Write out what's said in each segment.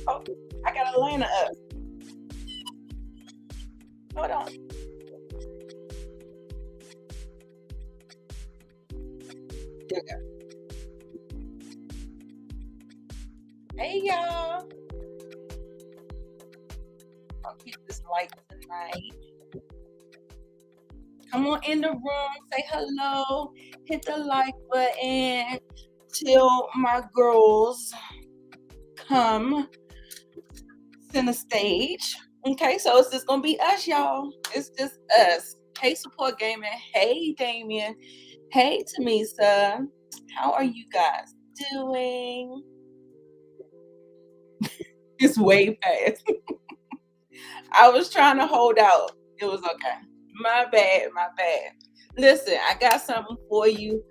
Oh, I got Atlanta up. Hold on. There we go. Hey y'all. I'll keep this light tonight. Come on in the room, say hello, hit the like button till my girls come center stage. Okay, so it's just gonna be us, y'all. It's just us. Hey, Support Gaming. Hey, Damien. Hey, Tamisa. How are you guys doing? It's way past. I was trying to hold out. It was okay. My bad. Listen, I got something for you.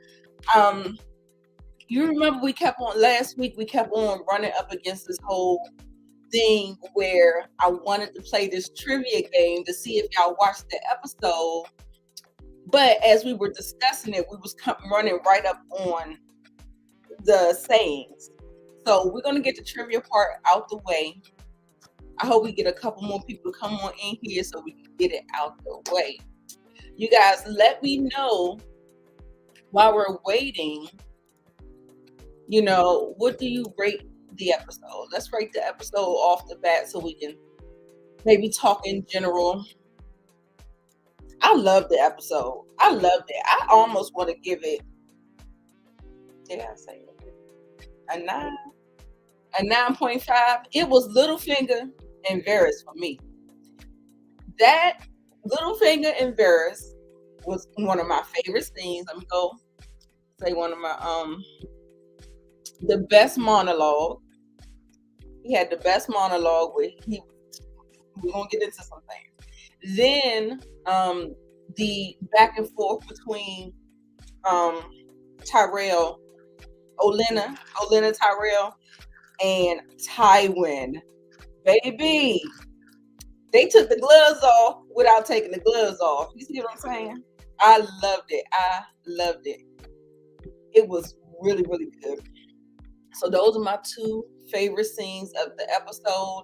You remember last week we kept on running up against this whole thing where I wanted to play this trivia game to see if y'all watched the episode. But as we were discussing it, we was running right up on the sayings. So we're going to get the trivia part out the way. I hope we get a couple more people to come on in here so we can get it out the way. You guys, let me know while we're waiting, what do you rate the episode? Let's rate the episode off the bat so we can maybe talk in general. I love the episode. I loved it. I almost want to give it, did I say it? A 9? A 9.5. It was Littlefinger and Varys for me. That Littlefinger and Varys was one of my favorite scenes. Let me go say one of my the best monologue. He had the best monologue where we're gonna get into some things. Then the back and forth between Tyrell, Olenna Tyrell, and Tywin. Baby, they took the gloves off without taking the gloves off. You see what I'm saying? I loved it. It was really, really good. So those are my two favorite scenes of the episode.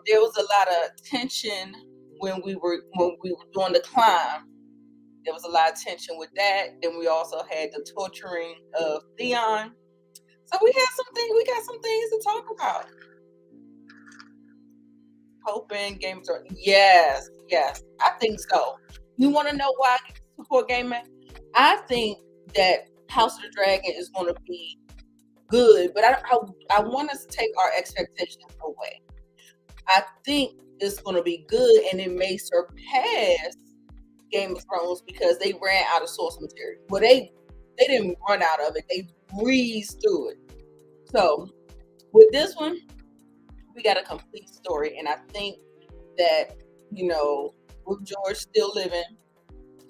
There was a lot of tension when we were doing the climb. There was a lot of tension with that. Then we also had the torturing of Theon. So we got some things to talk about. Hoping Game of Thrones. Yes, I think so. You want to know why Support Gaming? I think that House of the Dragon is going to be good, but I want us to take our expectations away. I think it's going to be good, and it may surpass Game of Thrones because they ran out of source material. Well, they didn't run out of it; they breezed through it. So with this one, we got a complete story, and I think that with George still living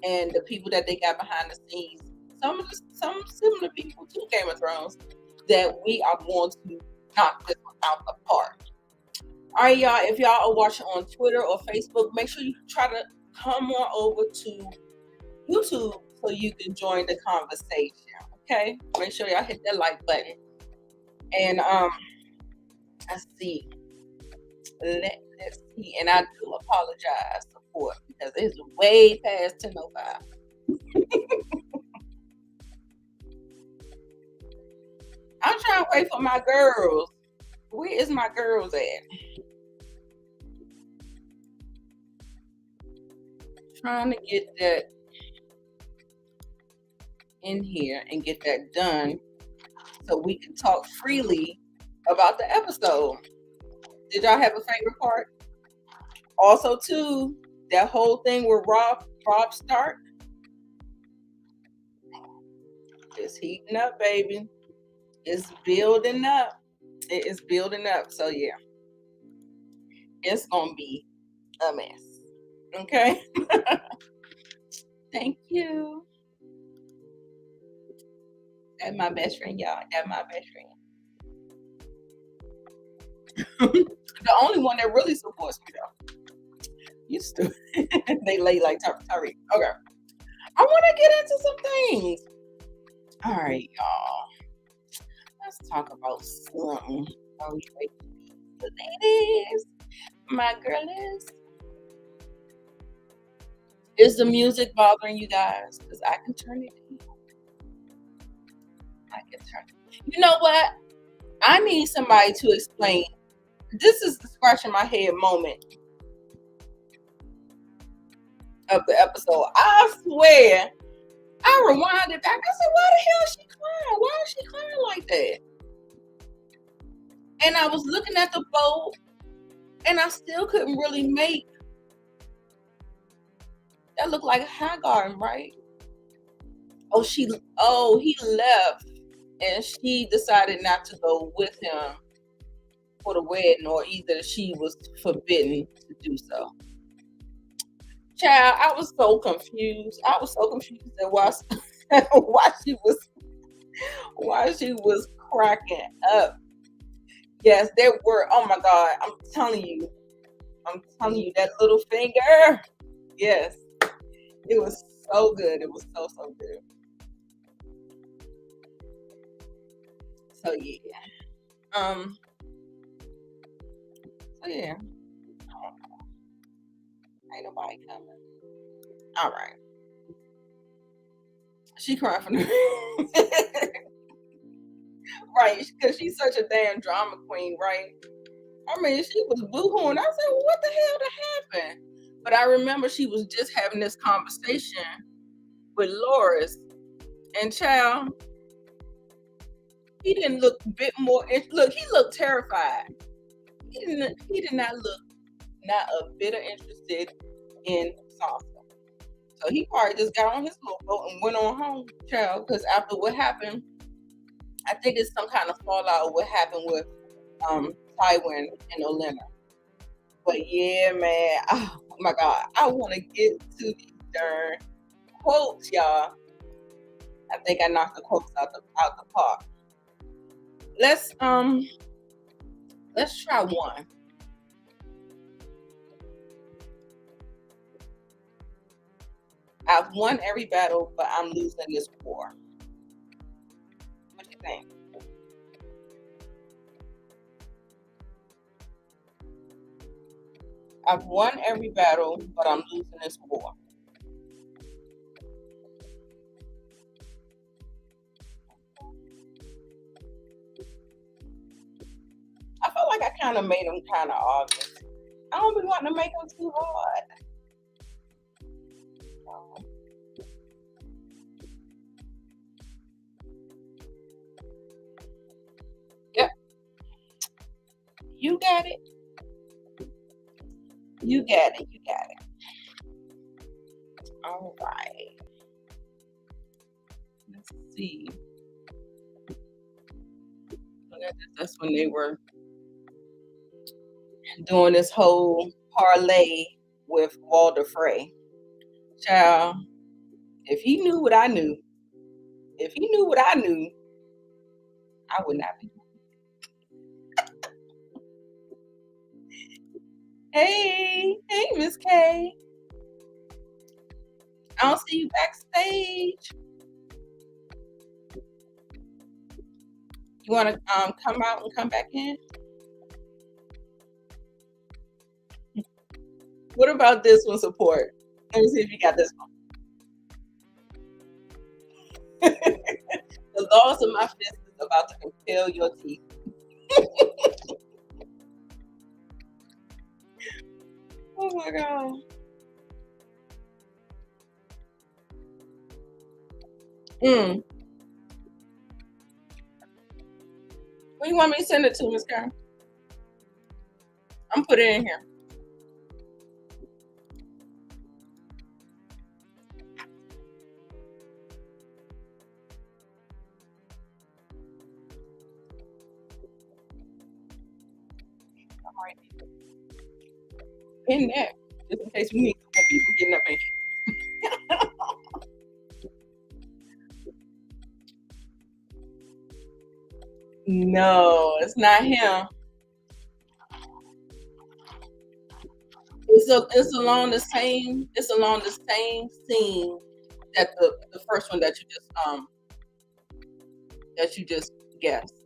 and the people that they got behind the scenes, some similar people to Game of Thrones, that we are going to knock this one out the park. All right, y'all. If y'all are watching on Twitter or Facebook, make sure you try to come on over to YouTube so you can join the conversation. Okay, make sure y'all hit that like button. And let's see. Let's see. And I do apologize, Support, because it's way past 10:05. I'm trying to wait for my girls. Where is my girls at? Trying to get that in here and get that done so we can talk freely about the episode. Did y'all have a favorite part? Also, too, that whole thing with Robb Stark. It's heating up, baby. It's building up. It is building up. So yeah, it's gonna be a mess. Okay. Thank you. That's my best friend, y'all. That's my best friend. The only one that really supports me, though. You stupid. They lay like Tariq. Okay. I want to get into some things. All right, y'all. Let's talk about something. Are we ready? ladies, my girlies. Is the music bothering you guys? Because I can turn it down. I can turn it. You know what? I need somebody to explain. This is the scratching my head moment of the episode. I swear, I rewinded back. I said, why the hell is she crying? Why is she crying like that? And I was looking at the boat, and I still couldn't really make. That looked like a Hagar, right? Oh, he left, and she decided not to go with him for the wedding, or either she was forbidden to do so. Child, I was so confused. I was so confused at why she was cracking up. Yes, there were. Oh my God, I'm telling you, that little finger. Yes, it was so good. It was so good. So yeah. So yeah. Ain't nobody coming. All right. She crying for right, because she's such a damn drama queen, right? I mean, she was boo-hooing. I said, well, what the hell that happened? But I remember she was just having this conversation with Loris, and child, he didn't look a bit more. Look, he looked terrified. He did not look not a bit of interested in Sansa. So he probably just got on his little boat and went on home, child. Because after what happened, I think it's some kind of fallout of what happened with Tywin and Olenna. But yeah, man, oh my God, I want to get to these darn quotes, y'all. I think I knocked the quotes out the park. Let's try one. I've won every battle, but I'm losing this war. What do you think? I've won every battle, but I'm losing this war. I felt like I kind of made them kind of obvious. I don't be wanting to make them too hard. Yep. You got it. You got it. All right. Let's see. That's when they were doing this whole parlay with Walder Frey. Child, if he knew what I knew, I would not be. Hey, Miss K. I don't see you backstage. You want to come out and come back in? What about this one support? Let me see if you got this one. The loss of my fist is about to compel your teeth. Oh my God. Where do you want me to send it to, Miss Karen? I'm putting it in here. All right. In there, just in case we need more people getting up in here. No, it's not him. It's along the same scene that the first one that you just guessed.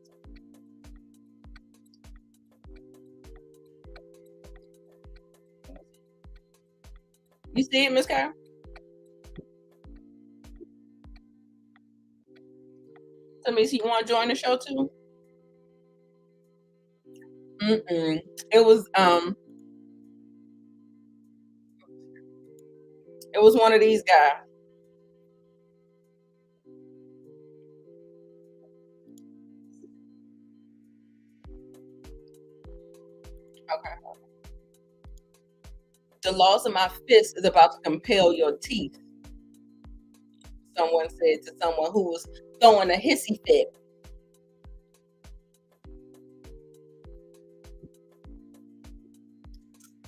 You see it, Miss Kyle? That means you want to join the show too? Mm-mm. It was one of these guys. Okay. The loss of my fist is about to compel your teeth. Someone said to someone who was throwing a hissy fit.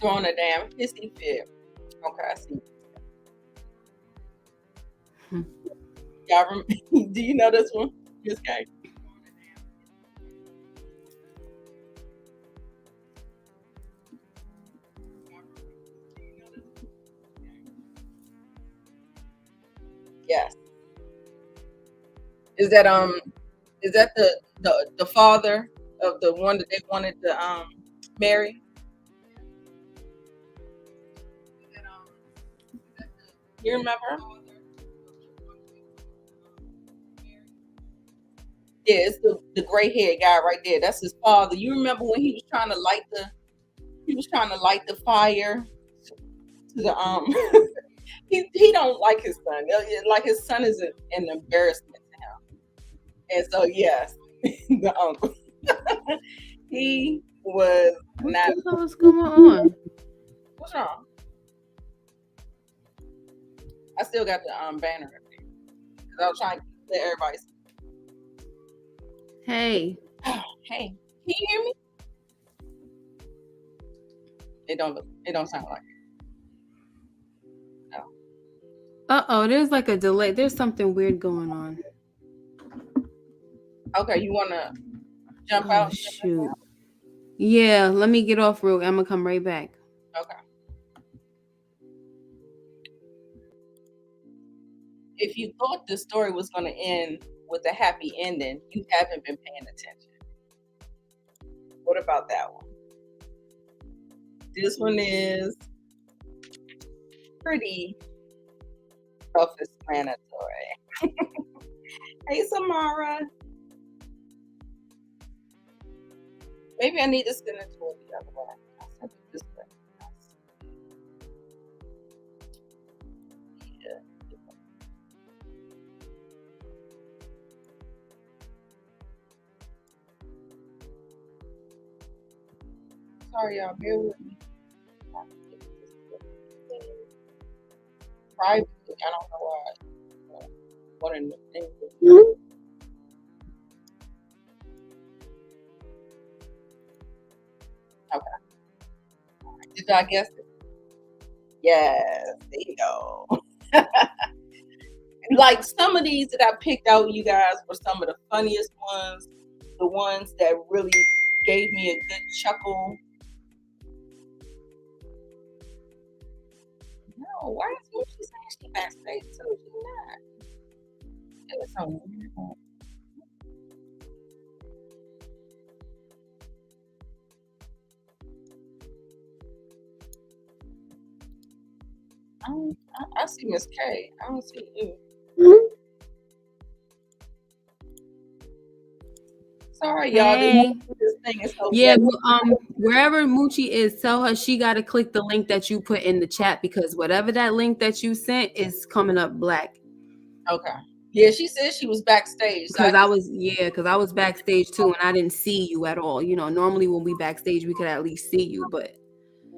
Throwing a damn hissy fit. Okay, I see. Y'all do you know this one, Miss K? Yes. Is that the father of the one that they wanted to marry? You remember? Yeah, it's the gray haired guy right there. That's his father. You remember when he was trying to light the fire to the he don't like his son. Like his son is an embarrassment to him. And so yes, the uncle. He was not. What's going on? What's wrong? I still got the banner up there. 'Cause I was trying to let everybody see. Hey. Hey, can you hear me? It don't sound like it. Uh-oh, there's like a delay. There's something weird going on. Okay, you wanna jump Oh, out? shoot. Yeah, let me get off road. I'm gonna come right back. Okay. If you thought the story was gonna end with a happy ending, you haven't been paying attention. What about that one? This one is pretty self-explanatory. Hey, Samara. Maybe I need to send it to her the other way. I'll send it this way. Yeah. Sorry, y'all. Bear with me. Privately, I don't know why. One of the things. Okay. Did y'all guess it? Yes, there you go. Like some of these that I picked out, you guys, were some of the funniest ones. The ones that really gave me a good chuckle. No, why is Moochie saying she backstage too? She's not. It was so weird. I see Miss K. I don't see you. Sorry, y'all. Hey. This thing is so Yeah, bad. wherever Moochie is, tell her she got to click the link that you put in the chat because whatever that link that you sent is coming up black. Okay. Yeah, she said she was backstage. Because I was backstage too, and I didn't see you at all. You know, normally when we backstage, we could at least see you, but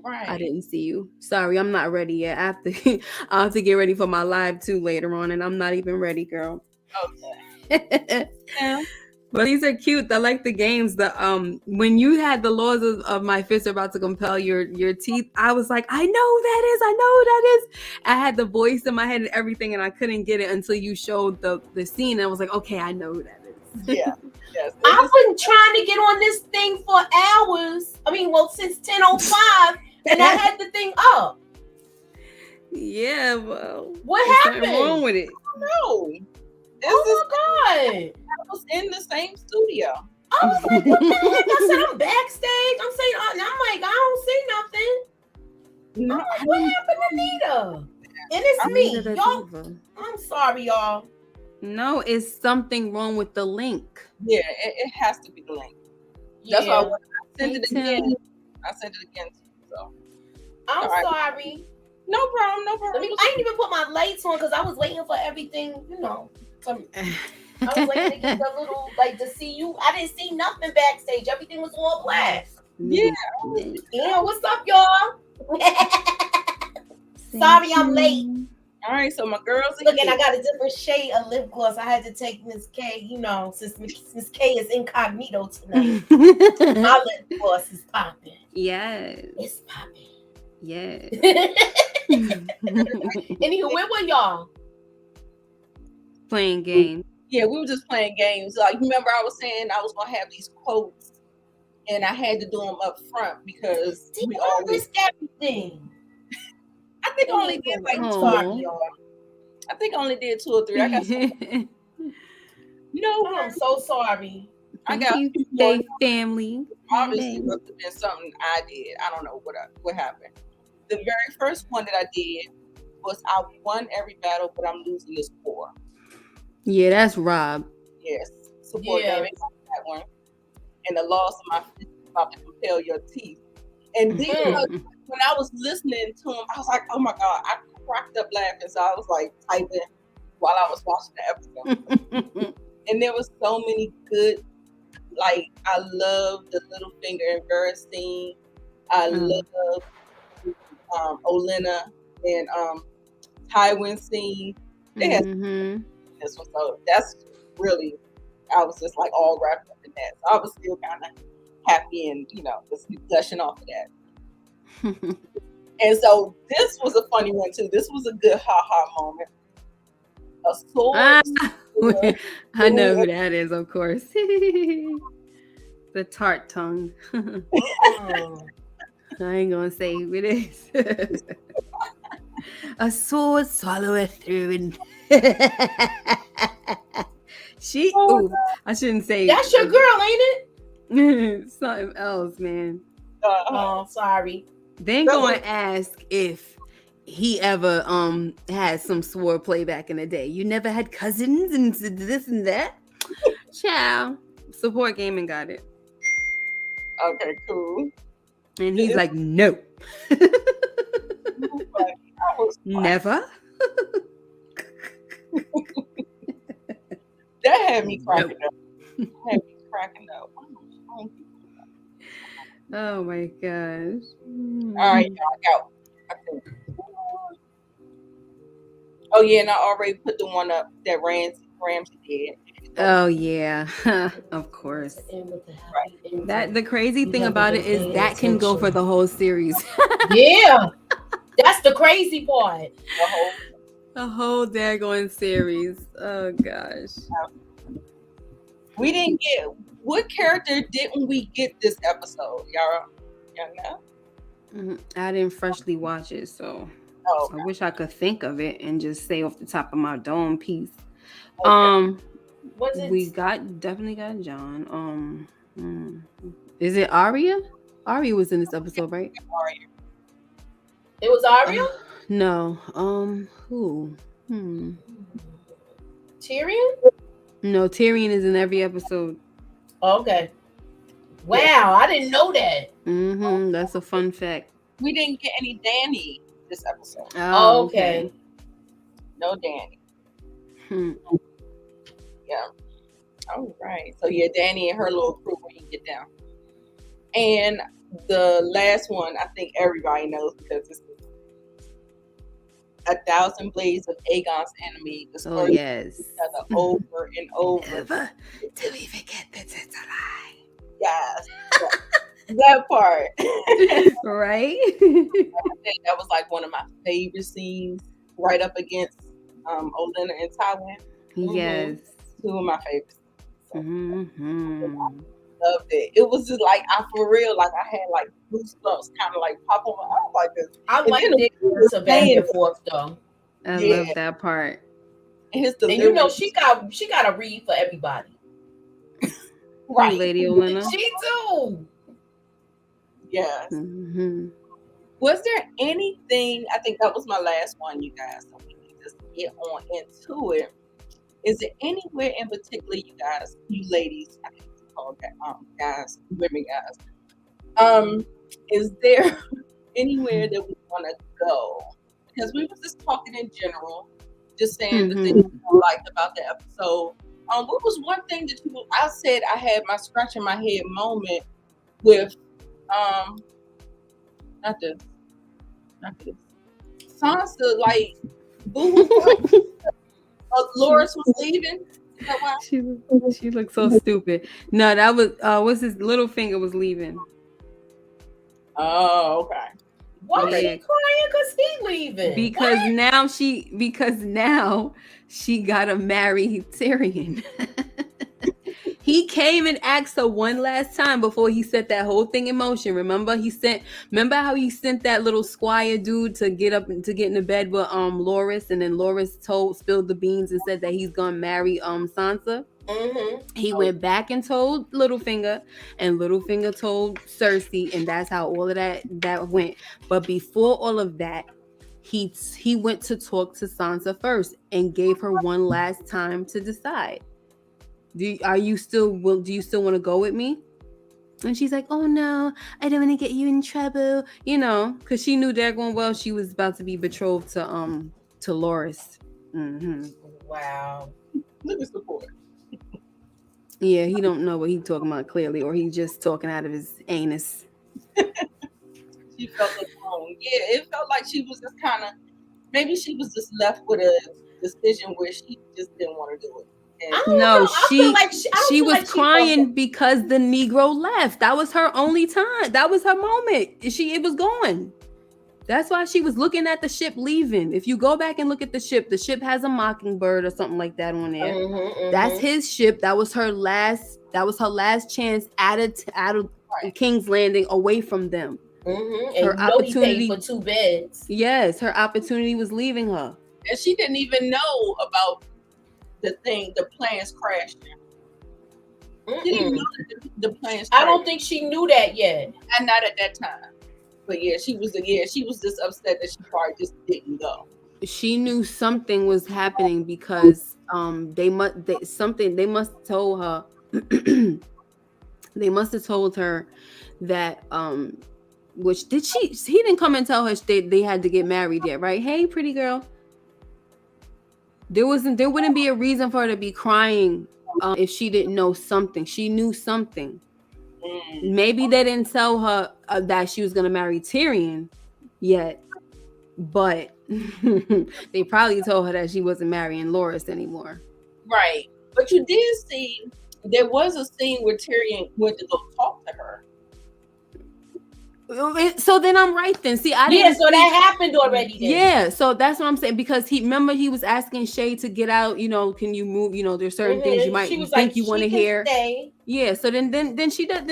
right. I didn't see you. Sorry, I'm not ready yet. I have to get ready for my live too later on, and I'm not even ready, girl. Okay. Yeah. But these are cute. I like the games. When you had the laws of my fist are about to compel your teeth, I was like, I know who that is. I had the voice in my head and everything, and I couldn't get it until you showed the scene. And I was like, okay, I know who that is. Yeah. Yes. I've been trying to get on this thing for hours. I mean, well, since 10:05, and I had the thing up. Yeah, well, what happened? What's wrong with it? No. Oh my god! I was in the same studio. I was like, what the heck? I said I'm backstage. I'm saying, and I'm like, I don't see nothing. No, What happened to Nita? And it's me, Nita the y'all. diva. I'm sorry, y'all. No, it's something wrong with the link. Yeah, it has to be the link. That's why Yeah, when I sent it again. I sent it again. So I'm all right. sorry. No problem. No problem. I didn't even put my lights on because I was waiting for everything. I was waiting to get the little to see you. I didn't see nothing backstage. Everything was all black. Yeah. Yeah, what's up, y'all? Sorry, I'm late. All right, so my girls. Look, and I got a different shade of lip gloss. I had to take Miss K, since Miss K is incognito tonight. My lip gloss is popping. Yes. It's popping. Yes. Anywho, where were y'all? Playing games. Yeah, we were just playing games. Like, remember I was saying I was going to have these quotes, and I had to do them up front because we always everything. I think I only did like 2 or 3, y'all. I think I only did 2 or 3. I got some. I'm so sorry. I got stay family. Obviously, must have been something I did. I don't know what happened. The very first one that I did was I won every battle, but I'm losing this war. Yeah, that's Robb. Yes, support game. That one. And the loss of my fist is about to compel your teeth. And then when I was listening to him, I was like, oh my God, I cracked up laughing. So I was like typing while I was watching the episode. And there was so many good, I love the Littlefinger and Varys scene. I love Olenna and Tywin scene. They had this one. So that's really, I was just all wrapped up in that. So I was still kind of happy and, just gushing off of that. And so this was a funny one too. This was a good ha-ha moment. A sword. I know who that is, of course. The tart tongue. I ain't gonna say who it is. A sword swalloweth through and I shouldn't say that's your girl, ain't it? Something else, man. Oh, sorry. They ain't gonna ask if he ever had some sword play back in the day. You never had cousins and this and that? Ciao. Support gaming got it. Okay, cool. And he's like, no. Never. That had me cracking up. Oh my gosh. All right, y'all, I think. Oh yeah, and I already put the one up that Ramsay did. Oh yeah, of course. Right. That the crazy thing about it is that can go for the whole series. Yeah, that's the crazy part. The whole daggone series. Oh gosh. We didn't get what character didn't we get this episode, y'all know? I didn't freshly watch it, so okay. I wish I could think of it and just say off the top of my dome piece. Okay. We definitely got John. Is it Arya? Arya was in this episode, right? Arya. It was Arya? No. Who? Tyrion? No, Tyrion is in every episode. Okay. Wow, I didn't know that. That's a fun fact. We didn't get any Dany this episode. Oh, okay. No Dany. Yeah. All right. So yeah, Dany and her little crew when you get down. And the last one, I think everybody knows because it's 1,000 Blades of Aegon's enemy. Oh yes. Over and over. Never till we forget that it's a lie. Yes. That part. Right? That was one of my favorite scenes, right up against Olenna and Tywin. Yes. 2 of my favorites. So, loved it. It was just for real, I had goosebumps kind of pop on my eyes like this. I like the back and forth though. I love that part. And she got a read for everybody. Right, Lady Olenna. She too. Yes. Was there anything? I think that was my last one, you guys. So we can just get on into it. Is it anywhere in particular, you guys, you ladies? I hate to call that guys, women guys. Is there anywhere that we want to go? Because we were just talking in general, just saying the things I liked about the episode. What was one thing that I said I had my scratch in my head moment with not this. Sansa, like, boo. Loras was leaving. Is that why? She looked so stupid. No, that was what's his Littlefinger was leaving. Oh, okay. Why is she crying? Cause he leaving. Because now she gotta marry Tyrion. He came and asked her one last time before he set that whole thing in motion. Remember how he sent that little squire dude to get into bed with Loras, and then Loras spilled the beans and said that he's gonna marry Sansa. Mm-hmm. He went back and told Littlefinger, and Littlefinger told Cersei, and that's how all of that went. But before all of that, he went to talk to Sansa first and gave her one last time to decide. Do you still want to go with me? And she's like, oh no, I don't want to get you in trouble, because she knew daggone well she was about to be betrothed to Loras. Mm-hmm. Wow. Look at support. Yeah, he don't know what he's talking about clearly, or he's just talking out of his anus. She felt alone. Yeah, it felt like she was just maybe she was just left with a decision where she just didn't want to do it. No, she was crying because the Negro left. That was her only time. That was her moment. It was gone. That's why she was looking at the ship leaving. If you go back and look at the ship has a mockingbird or something like that on there. Mm-hmm. That's his ship. That was her last chance out of King's Landing, away from them. Mm-hmm. Her opportunity for 2 beds. Yes, her opportunity was leaving her. And she didn't even know about the plans crashing. She didn't know that the plans crashed. I don't think she knew that yet. And not at that time. But she was just upset that she probably just didn't go. She knew something was happening because they must have told her they must have told her that which did he didn't come and tell her they had to get married yet, right? Hey, pretty girl. There wouldn't be a reason for her to be crying if she didn't know something. She knew something. Maybe they didn't tell her that she was going to marry Tyrion yet, but they probably told her that she wasn't marrying Loras anymore. Right. But you did see there was a scene where Tyrion went to go talk to her. So then I'm right then. See, I didn't. Yeah, so that happened already. Then. Yeah, so that's what I'm saying, because he was asking Shay to get out. Can you move? There's certain things you might think you want to hear. Stay. Yeah, so then she does.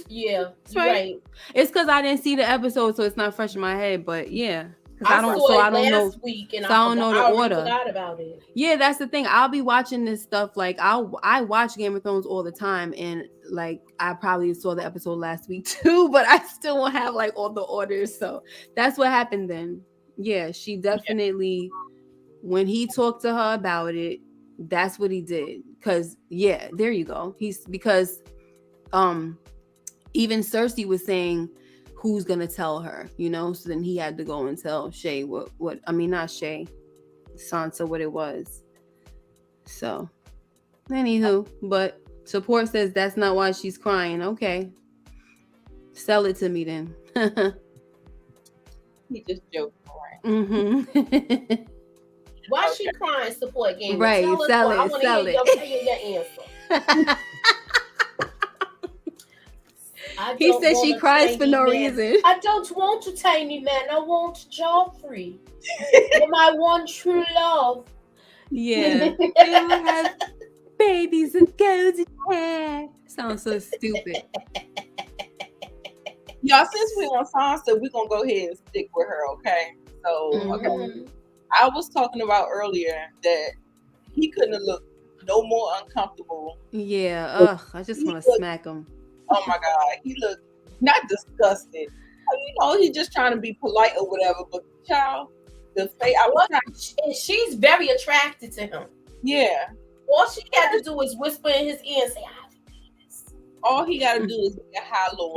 Yeah, right. It's because I didn't see the episode, so it's not fresh in my head. But yeah. I don't know. Last week, and I don't know the order. Forgot about it. Yeah, that's the thing. I'll be watching this stuff. Like I watch Game of Thrones all the time, and like I probably saw the episode last week too, but I still won't have like all the orders. So that's what happened then. Yeah, she definitely. When he talked to her about it, that's what he did. Cause yeah, there you go. Because even Cersei was saying, who's gonna tell her, so then he had to go and tell Shay not Shay, Sansa what it was. So anywho, but support says that's not why she's crying. Okay, sell it to me then. He just joked, right? Mm-hmm. Why she crying? Support game, right? Sell it. I want to hear your answer. He said she cries for no reason. I don't want a tiny man. I want Joffrey. You're my one true love. Yeah. You have babies with golden hair. Sounds so stupid. Y'all, since we're on Sansa, we're going to go ahead and stick with her, okay? So, okay. I was talking about earlier that he couldn't have looked no more uncomfortable. Yeah. I just want to smack him. Oh my God, he looked not disgusted, You know, he's just trying to be polite or whatever. But child, the face, and she's very attracted to him. Yeah. All she got to do is whisper in his ear and say, "I have a penis." All he got to do is get high low.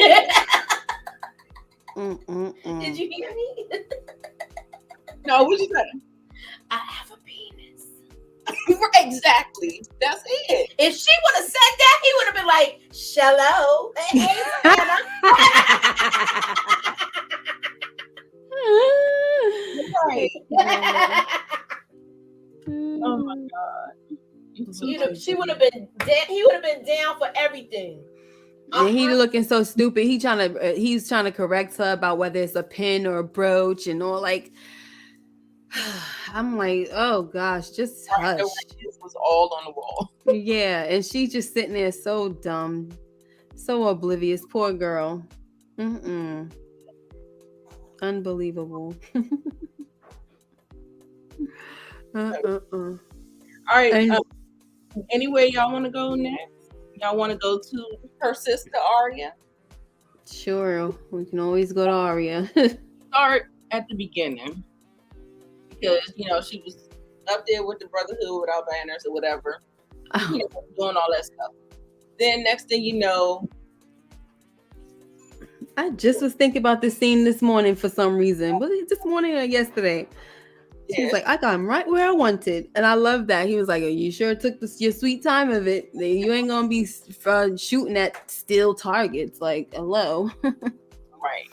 Did you hear me? No, what you saying? I have a penis. Exactly. That's it. If she would have said that, he would have been like, "Shallow." Hey, right. Oh my God. She would have been dead. He would have been down for everything. And he looking so stupid. He's trying to correct her about whether it's a pin or a brooch and all. Like, I'm like, oh gosh, just hush. It was all on the wall. Yeah, and she's just sitting there so dumb, so oblivious. Poor girl. Unbelievable. All right. Anywhere y'all want to go next? Y'all want to go to her sister Arya? Sure, we can always go to Arya. Start at the beginning, because you know she was up there with the Brotherhood without banners or whatever, you know, doing all that stuff. Then next thing you know, I just was thinking about this scene this morning for some reason. Was it this morning or yesterday? He was like, I got him right where I wanted. And I love that. He was like, you sure took your sweet time of it. You ain't going to be shooting at still targets. Like, hello. Right.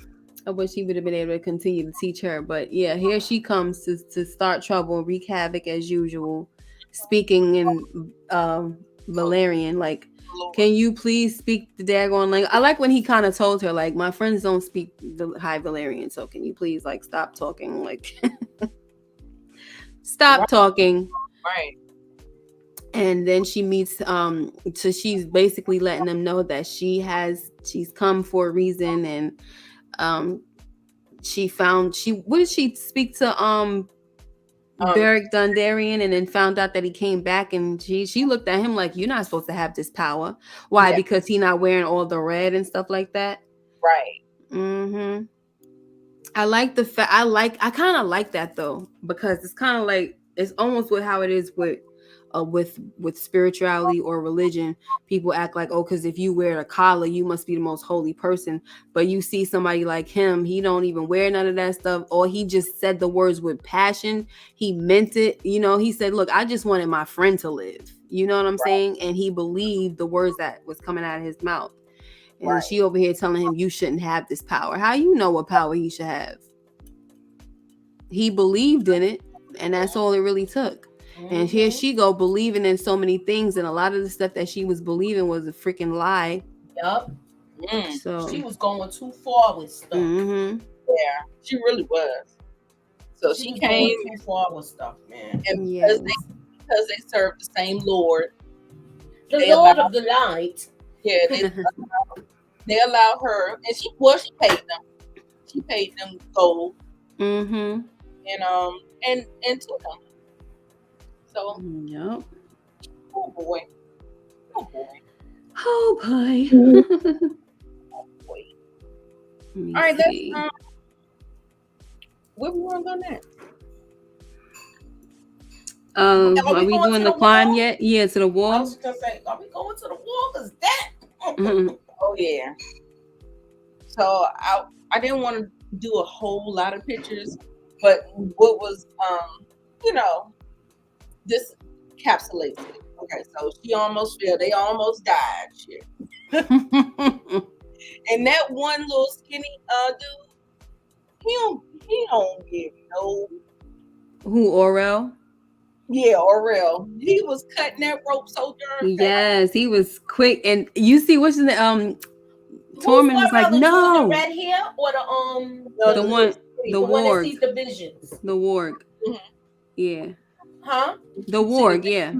I wish he would have been able to continue to teach her. But yeah, here she comes to start trouble, wreak havoc as usual. Speaking in Valyrian, like, can you please speak the daggone language? I like when he kind of told her, like, my friends don't speak the High Valyrian, so can you please, like, stop talking? Like... Stop talking. Right. And then she meets so she's basically letting them know that she's come for a reason, and what did she speak to Beric Dondarrion, and then found out that he came back, and she looked at him like, you're not supposed to have this power. Why? Yeah. Because he's not wearing all the red and stuff like that. Right. Mm-hmm. I like the fact. I kind of like that though, because it's kind of like it's almost with how it is with spirituality or religion. People act like, oh, because if you wear a collar, you must be the most holy person. But you see somebody like him, he don't even wear none of that stuff, or he just said the words with passion. He meant it. You know, he said, look, I just wanted my friend to live. You know what I'm saying? And he believed the words that was coming out of his mouth. And she over here telling him, you shouldn't have this power. How you know what power he should have? He believed in it, and that's all it really took. Mm-hmm. And here she go believing in so many things, and a lot of the stuff that she was believing was a freaking lie. Yup. So she was going too far with stuff. Mm-hmm. Yeah, she really was. So she came too far with stuff, man. And because they served the same Lord, the Lord of the Light. Yeah, they allowed her, and she paid them. She paid them gold. Mm-hmm. And to them. So, yep. Oh boy. Oh boy. Oh boy. All right, let's where we want to go next? Are we doing the climb yet? Yeah, to the wall. I was gonna say, are we going to the wall? Cause that. Mm-hmm. Oh yeah. So I didn't want to do a whole lot of pictures, but what was this encapsulates it. Okay, so she almost fell. They almost died. Shit. And that one little skinny dude, he don't give no. Who, Orel? Yeah, Orel. He was cutting that rope so darn fast. Yes, he was quick. And you see, what's in the Tormund was like, no. The red hair or the one that sees the visions. The warg. Mm-hmm. Yeah. Huh? The warg, yeah.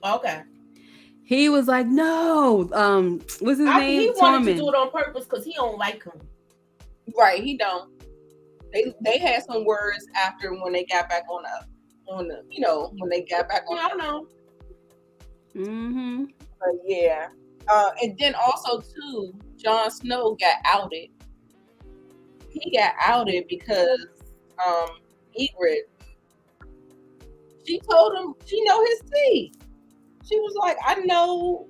Okay. He was like, no. What's his name? He wanted to do it on purpose because he don't like him. Right, he don't. They had some words after when they got back on the when they got back on. I don't know. Mm-hmm. But yeah. And then also too, Jon Snow got outed. he got outed because Ygritte, she told him she know his teeth. She was like, I know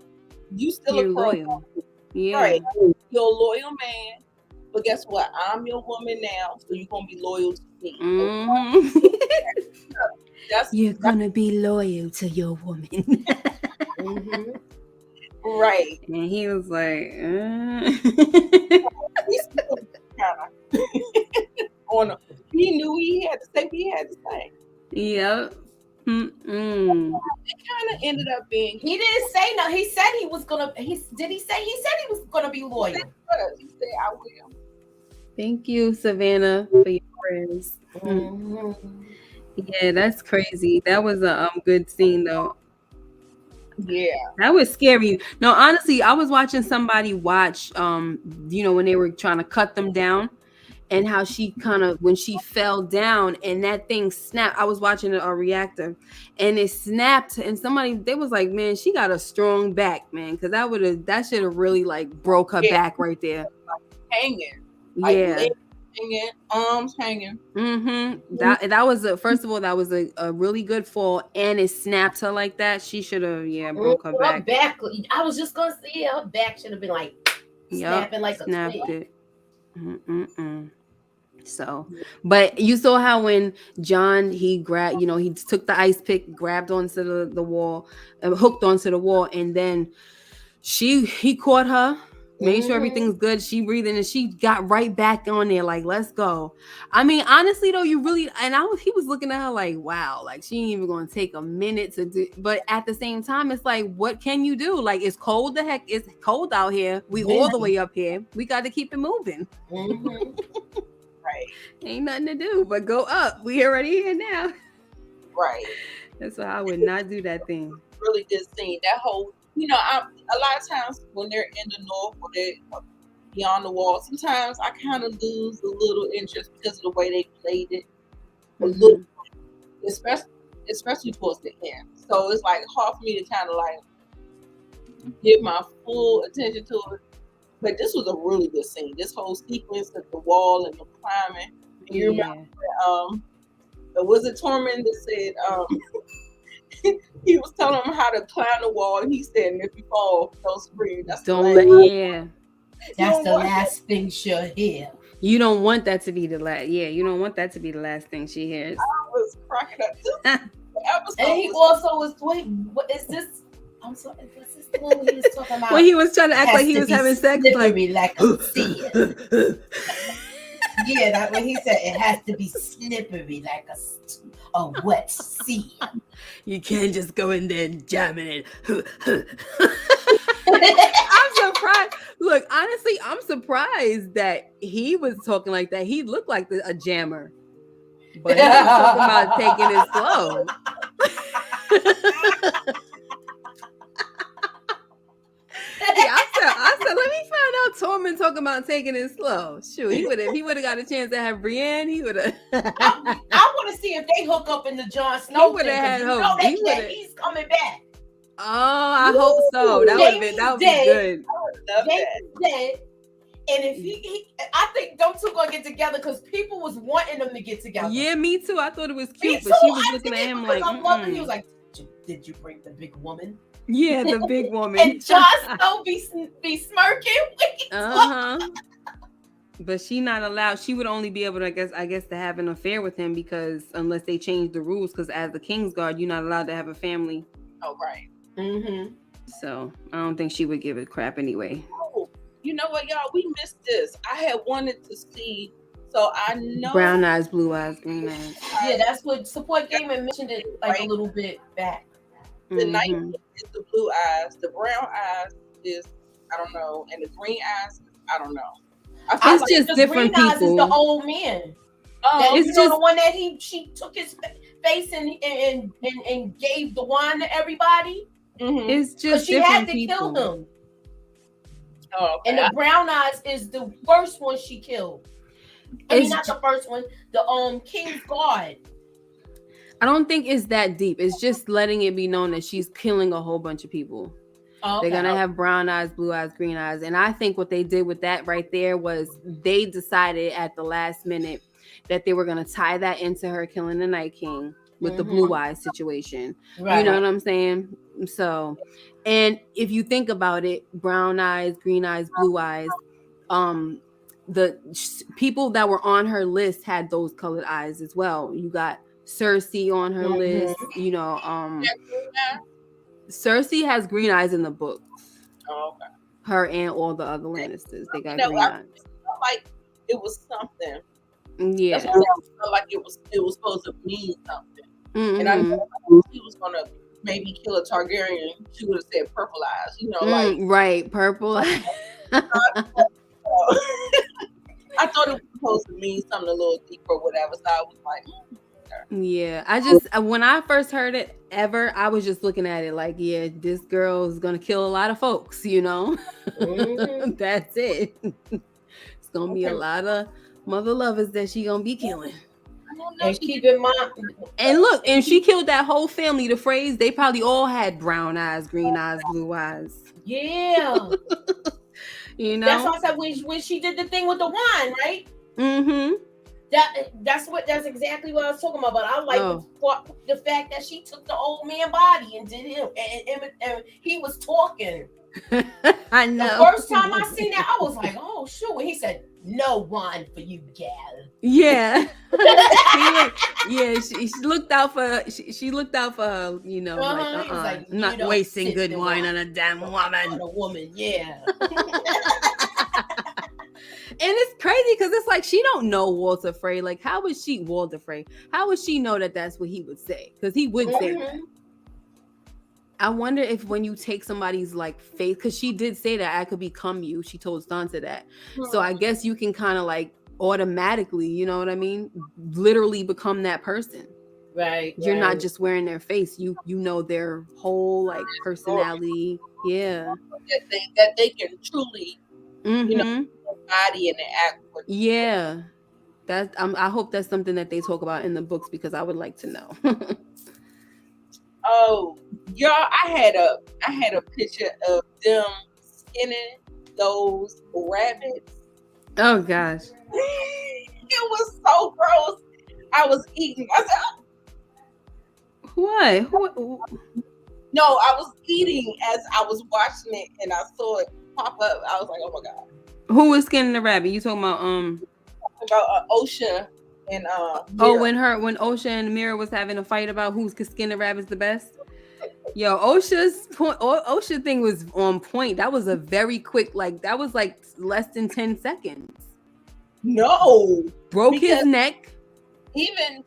you still You're a crow. loyal. Yeah. Right. You're a loyal man. But guess what? I'm your woman now, so you're gonna be loyal to me. Mm-hmm. That's You're gonna be loyal to your woman. Mm-hmm. right. And he was like, He knew he had to say what he had to say. Yep. Mm-mm. It kind of ended up being. He didn't say no. He said he was gonna. Did he say he said he was gonna be loyal? He said, "I will." Thank you, Savannah, for your prayers. Mm-hmm. Yeah, that's crazy. That was a good scene, though. Yeah, that was scary. No, honestly, I was watching somebody watch, when they were trying to cut them down, and how she kind of, when she fell down and that thing snapped. I was watching a reactor, and it snapped, and they was like, man, she got a strong back, man, because that should have really like broke her back right there, hanging, yeah. Legs hanging, arms hanging. Mm-hmm. That was first of all, that was a really good fall, and it snapped her like that. She should have broke her back. I was just gonna say her back should have been like snapping like snapped a twig. it. Mm-mm-mm. So, but you saw how when John, he grabbed, he took the ice pick, grabbed onto the wall, hooked onto the wall, and then he caught her, made sure everything's good. She breathing, and she got right back on there, like, let's go. I mean, honestly though, he was looking at her like, wow, like she ain't even gonna take a minute to do. But at the same time, it's like, what can you do? Like, it's cold. It's cold out here. We all the way up here. We got to keep it moving. Mm-hmm. Right. Ain't nothing to do but go up. We already here now. Right. That's why I would not do that thing. Really good scene. That whole, a lot of times when they're in the north or they're beyond the wall, sometimes I kind of lose a little interest because of the way they played it. A little, especially towards the end. So it's like hard for me to kind of like give my full attention to it. But this was a really good scene. This whole sequence of the wall and the climbing. And you remember, was it Tormund that said, he was telling him how to climb the wall, and he said, "If you fall, don't scream." That's the last thing she'll hear. You don't want that to be the last. Yeah, you don't want that to be the last thing she hears. I was cracking up. And he also was, wait, what is this? I'm sorry, was this the one he was talking about? When he was trying to act like he was having sex, like a sea. Yeah, that when he said it has to be slippery like a wet sea. You can't just go in there and jam it in. I'm surprised. Look, honestly, I'm surprised that he was talking like that. He looked like a jammer, but he was talking about taking it slow. I said, let me find out Tormund talking about taking it slow. Shoot, he would have got a chance to have Brienne. He would have. I want to see if they hook up in the Jon Snow. He would have had hope. He's coming back. Oh, I hope so. That would be good. Dead. And if I think them two gonna get together because people was wanting them to get together. Yeah, me too. I thought it was cute, but she was looking at him like, he was like, "Did you bring the big woman?" Yeah, the big woman. And Jon Snow be smirking. But she not allowed. She would only be able to, I guess, to have an affair with him because unless they change the rules, because as the Kingsguard, you're not allowed to have a family. Oh, right. Mm-hmm. So I don't think she would give a crap anyway. Oh, you know what, y'all? We missed this. I had wanted to see. So I know brown eyes, blue eyes, green eyes. Yeah, that's what Support Gaming mentioned it like a little bit back. The night is the blue eyes, the brown eyes is I don't know, and the green eyes I don't know. It's like just different people. Eyes is the old man. It's just the one that she took his face and gave the wand to everybody. Mm-hmm. It's just she had to kill him. Oh, okay. And the brown eyes is the first one she killed. I mean, not the first one. The King's Guard. I don't think it's that deep. It's just letting it be known that she's killing a whole bunch of people. Oh, They're okay. gonna have brown eyes, blue eyes, green eyes. And I think what they did with that right there was they decided at the last minute that they were gonna tie that into her killing the Night King with the blue eyes situation. Right. You know what I'm saying? So, and if you think about it, brown eyes, green eyes, blue eyes, the people that were on her list had those colored eyes as well. You got Cersei on her list, you know, Cersei has green eyes in the books. Oh, okay. Her and all the other Lannisters, they got You know, green eyes. felt like it was something. Yeah. That's what I felt like it was supposed to mean something. And I know she was gonna maybe kill a Targaryen. She would have said purple eyes, you know, like right, purple. I thought it was supposed to mean something a little deeper or whatever. So I was like, yeah. I just when I first heard it I was just looking at it like, yeah, this girl is gonna kill a lot of folks, you know. That's it. It's gonna be a lot of mother lovers that she gonna be killing. And keep in mind, and look, and she killed that whole family. The Freys, they probably all had brown eyes, green eyes, blue eyes. Yeah. You know, that's what I said when she did the thing with the wine, right? That's exactly what I was talking about. But I like the fact that she took the old man body and did him, and he was talking. I know. The first time I seen that, I was like, "Oh shoot!" When he said, "No wine for you, gal." Yeah. She looked out for. She looked out for her. You know, like, not wasting good wine on a damn woman. On a woman, yeah. And it's crazy because it's like she don't know Walter Frey. Like, how would she Walter Frey? How would she know that that's what he would say? Because he would say that. I wonder if when you take somebody's like faith, because she did say that I could become you. She told Sansa that. So I guess you can kind of like automatically, you know what I mean? Literally become that person. Right. You're not just wearing their face. You know their whole like personality. Yeah. That they can truly, you know, body and act. Yeah. I hope that's something that they talk about in the books because I would like to know. Oh, y'all! I had a picture of them skinning those rabbits. Oh gosh, it was so gross. I was eating. I said, "What? No, I was eating as I was watching it, and I saw it pop up. I was like, "Oh my god!" Who was skinning the rabbit? You talking about Osha and Mira. when Osha and Mira was having a fight about who's could skin the rabbits the best. Yo, Osha thing was on point. That was a very quick, like that was like less than 10 seconds. No, broke his neck. Even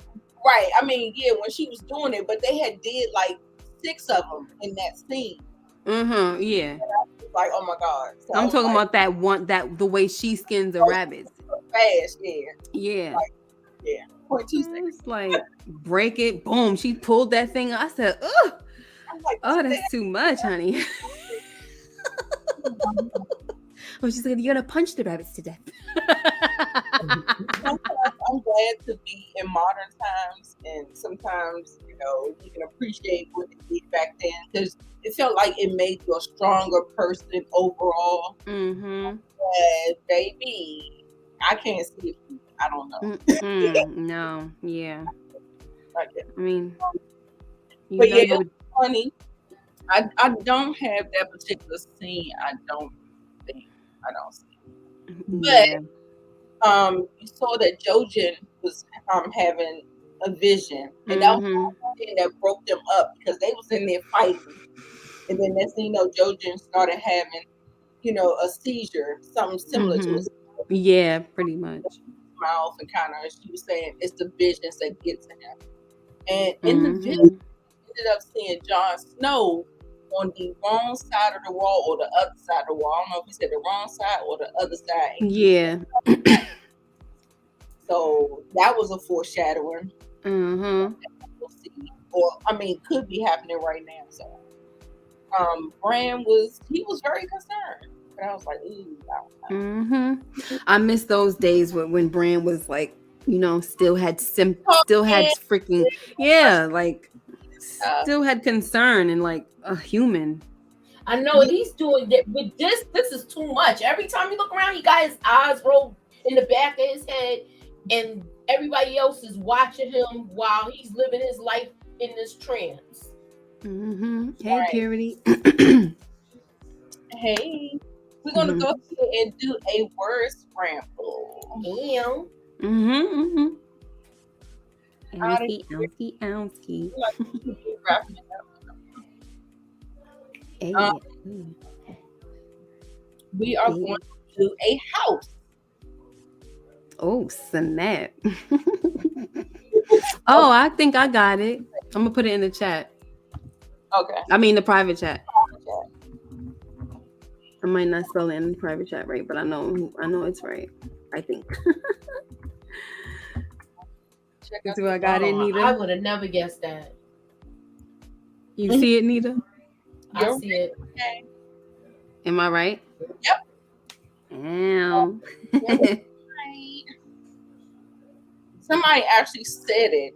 right. I mean, yeah, when she was doing it, but they had did like 6 of them in that scene. Yeah. Like, oh my god. So I'm talking about that one, the way she skins the rabbits. Fast, yeah. Yeah. Like, yeah. 0.2 seconds. It's like break it, boom. She pulled that thing. I said, ugh. Like, oh, that's too much, honey. Oh, she said, you're gonna punch the rabbits to death. I'm glad to be in modern times, and sometimes, you know, you can appreciate what they did back then because it felt like it made you a stronger person overall. And baby, I can't see it. I don't know. No, yeah. Okay. I mean, but yeah, it was funny. I don't have that particular scene. I don't see. But you saw that Jojen was having a vision, and that was the thing that broke them up because they was in there fighting, and then next thing you know, Jojen started having, you know, a seizure, something similar to a seizure. Yeah, pretty much. Mouth and kind of, she was saying it's the visions that get to him, and in the vision, ended up seeing Jon Snow on the wrong side of the wall or the other side of the wall. I don't know if he said the wrong side or the other side. Yeah. So that was a foreshadowing. We'll see. Or I mean, could be happening right now. So Bran was very concerned. And I was like, ooh, I miss those days when Bran was like, you know, still had freaking like still had concern and like a human. I know he's doing that, but this is too much. Every time you look around, he got his eyes rolled in the back of his head, and everybody else is watching him while he's living his life in this trance. Hey, Purity. Hey, we're gonna go ahead and do a word scramble. Ouncy. We are going to do a house. Oh, snap. Oh, I think I got it. I'm gonna put it in the chat. Okay. I mean the private chat. I might not spell it in the private chat right, but I know it's right. I think. Do I got it, Nita? I would have never guessed that. You see it, Nita? I see it. Okay. Am I right? Yep. Ow. Somebody actually said it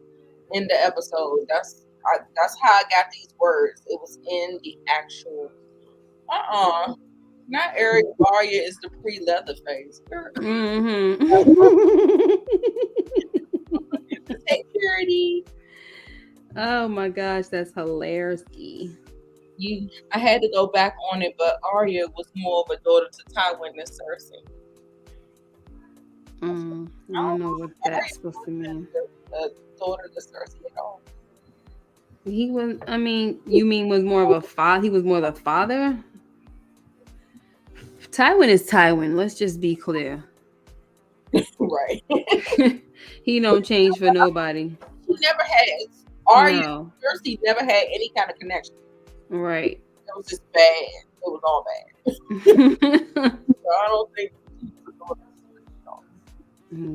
in the episode. That's how I got these words. It was in the actual. Not Eric. Arya is the pre-Leatherface. Hey, Purity. Oh my gosh, that's hilarious. I had to go back on it, but Arya was more of a daughter to Tywin than Cersei. I don't know what that's supposed to mean. The daughter to Cersei at all. He was. I mean, you mean was more of a father? He was more the father. Tywin is Tywin. Let's just be clear. Right. He don't change for nobody. He never has. Arya No. Cersei never had any kind of connection. Right. It was just bad. It was all bad. So I don't think.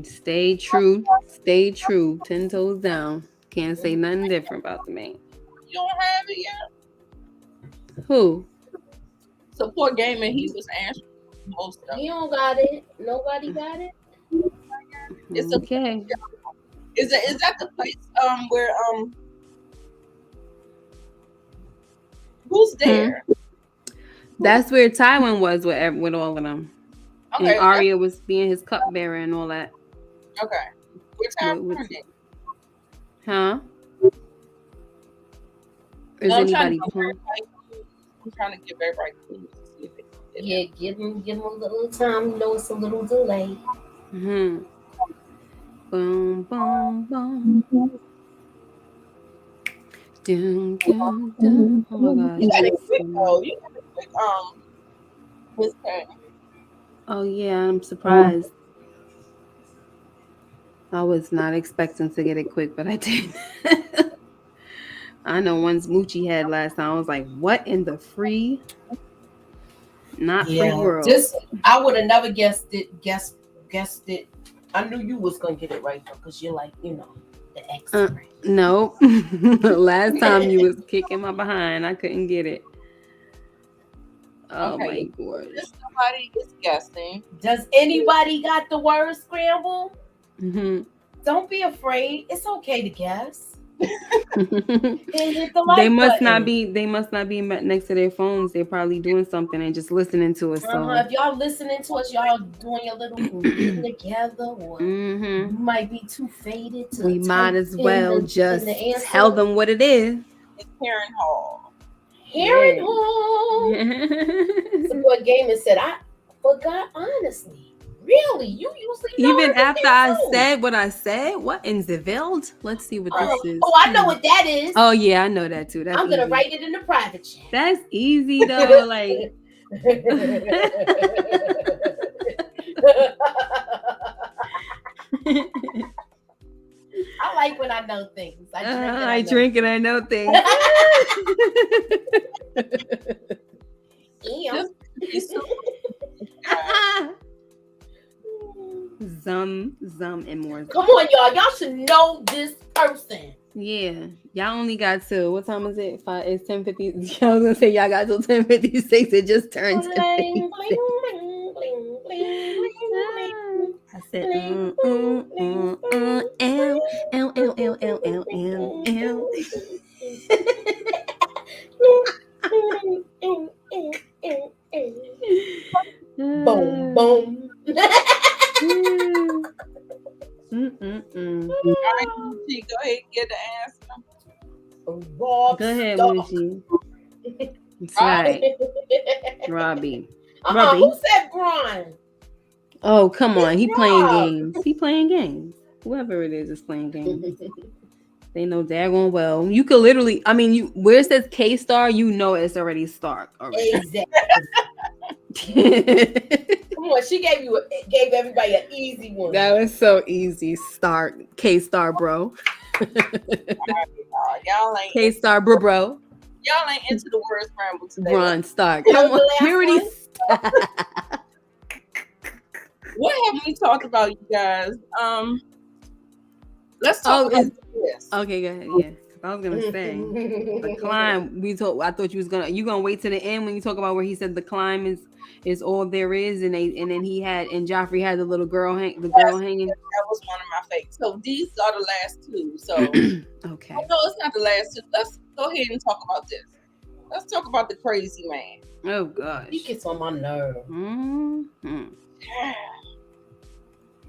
Stay true. Stay true. 10 toes down. Can't say nothing different about the man. You don't have it yet? Who? Support Gaming. He was answering most of it. He don't got it. Nobody got it. It's okay. Is that the place where who's there? That's where Tywin was with all of them. Okay, and Arya was being his cupbearer and all that. Okay. Where's Tywin? Huh? Is anybody home? I'm trying to give everybody clues to see if they yeah, give him a little time. You know it's a little delay. Boom, boom, boom. Dun, dun, dun. Oh my gosh. You got it quick though. You got it quick. Miss K. Oh yeah, I'm surprised. I was not expecting to get it quick, but I did. I know once Moochie had last time, I was like, "What in the free? Not free world." I would have never guessed it. Guessed it. I knew you was gonna get it right though, because you're like, the expert. No, last time you was kicking my behind, I couldn't get it. Oh my gosh! Somebody is guessing. Does anybody got the word scramble? Mm-hmm. Don't be afraid. It's okay to guess. They must not be next to their phones. They're probably doing something and just listening to us. So if y'all listening to us, y'all doing your little getting together, or you might be too faded to. We might as well just tell them what it is. It's Heron Hall. Heron Hall. Support Gaming said, I forgot honestly. Really? You usually know even after I said what I said? What in the world? Let's see what this is. Oh, I know what that is. Oh yeah, I know that too. That's I'm gonna write it in the private chat. That's easy though. Like I like when I know things. I drink and I know things. Zum and more. Come on, y'all. Y'all should know this person. Yeah. Y'all only got two. What time is it? It's 10:50. I was gonna say y'all got till 10:56. It just turned 10:56. I said Boom. Mm-mm-mm. All right, Moochie, go ahead and get the answer. Robb Go ahead, Stark. Moochie. That's Robbie. right. Robbie. Who Robbie. said Bron? Oh, come on. It's He playing Robb. games. He playing games. Whoever it is playing games. They know daggone well. You could literally, I mean, you where it says K-Star, you know it's already Stark already. Exactly. Come on, she gave everybody an easy one. That was so easy. Stark. K-Star, bro. Y'all ain't K-Star, bro. Y'all ain't into the word scramble today. Bron Stark. That Come was on. the last Purity. one? What have we talked about, you guys? Let's talk about this. Okay, go ahead. Yeah. I was gonna say the climb. I thought you gonna wait to the end when you talk about where he said the climb is all there is, and then he had and Joffrey had the little girl hanging. That was one of my favorites. So these are the last two. So okay. Oh, no, it's not the last two. Let's go ahead and talk about this. Let's talk about the crazy man. Oh gosh. He gets on my nerve. Mm-hmm.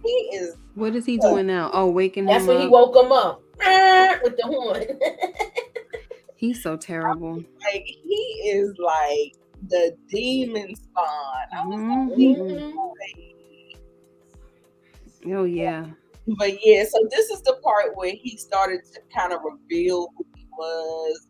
He is. What is he doing now? Oh, waking That's him when up. he woke him up with the horn. He's so terrible. Like he is like the demon spawn. I was like, oh yeah. But yeah, so this is the part where he started to kind of reveal who he was,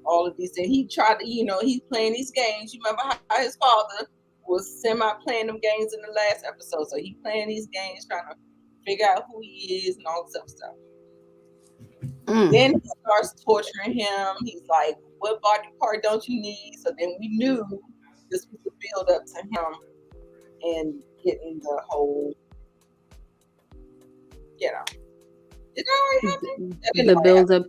all of these things. He tried to, he's playing these games. You remember how his father was playing them games in the last episode. So he playing these games, trying to figure out who he is and all this other stuff. Then he starts torturing him. He's like, what body part don't you need? So then we knew this was the build up to him and getting the whole, Did that already happen? The build up.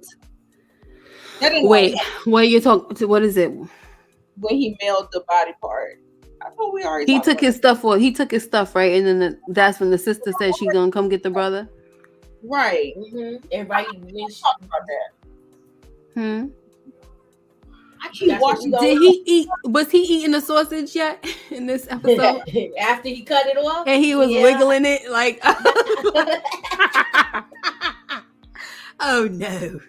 Wait, what you talking? What is it? When he mailed the body part. I thought we already. He took his stuff. He took his stuff, right? And then that's when the sister said she's gonna come get the brother. Right. And right when she talked about that. I keep watching. Did he eat? Was he eating the sausage yet in this episode? After he cut it off, and he was wiggling it like. Oh no,